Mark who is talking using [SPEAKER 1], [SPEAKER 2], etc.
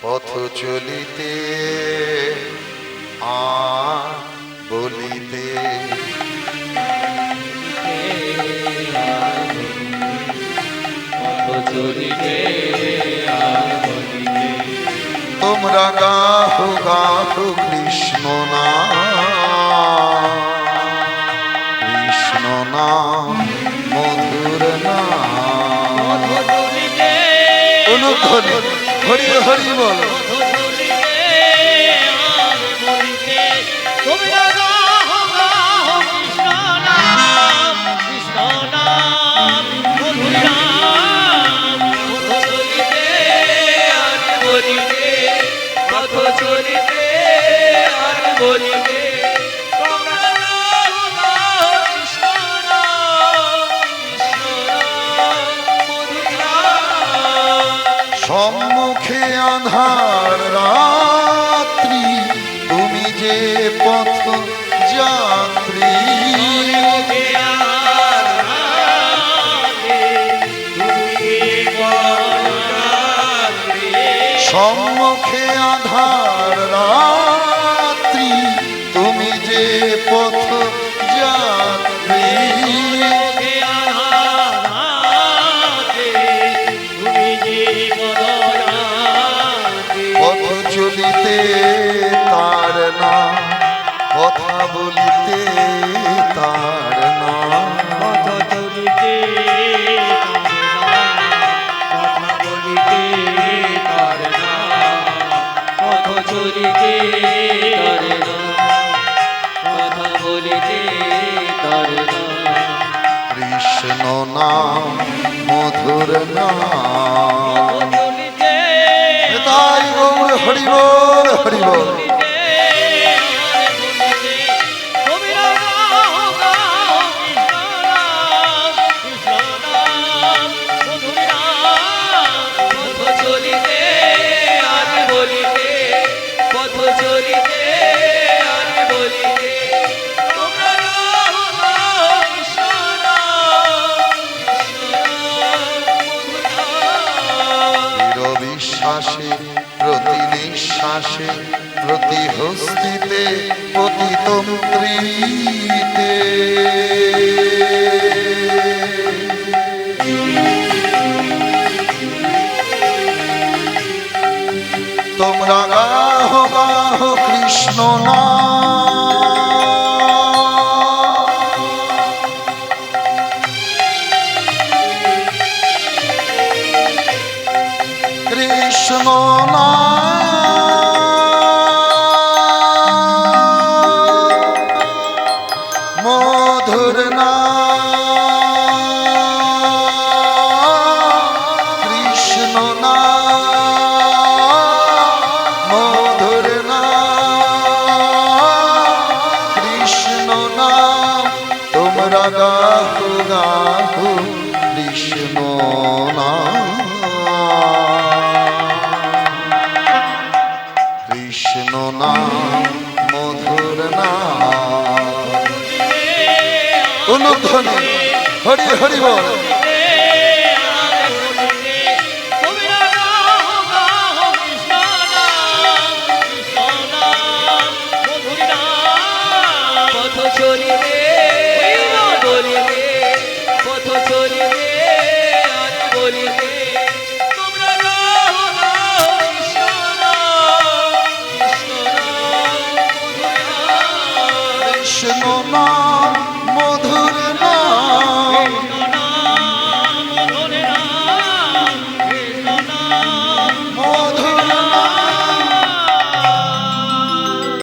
[SPEAKER 1] পথ চলিতে আর বলিতে তোমরা গাহো গাহো কৃষ্ণ নাম, কৃষ্ণ নাম মধুর নাম। অনুধ্বনি হরি হরি বল। সম্মুখে আঁধার রাত্রি, তুমি যে পথ যাত্রী। সম্মুখে আঁধার রাত্রি, তুমি যে পথ যাত্রী। পথ চলিতে তার না, কথা বলিতে তার না।
[SPEAKER 2] পথ চলিতে কথা বলিতে তার না, পথ চলিতে তার না, কথা বলিতে তার না।
[SPEAKER 1] কৃষ্ণ নাম মধুর নাম। তাই গৌর হরি বল হরি বল। বিশ্বাসে প্রতি নিঃশ্বাসে, প্রতি হস্তিতে, প্রতি তন্ত্রীতে তোমরা গাহো গাহো কৃষ্ণ নাম, কৃষ্ণ নাম মধুর নাম, কৃষ্ণ নাম মধুর নাম, কৃষ্ণ নাম। তোমরা গাহো গাহো কৃষ্ণ নাম, কৃষ্ণ নাম মধুর নাম। অনুধ্বনি হরি হরি বল। কৃষ্ণ নাম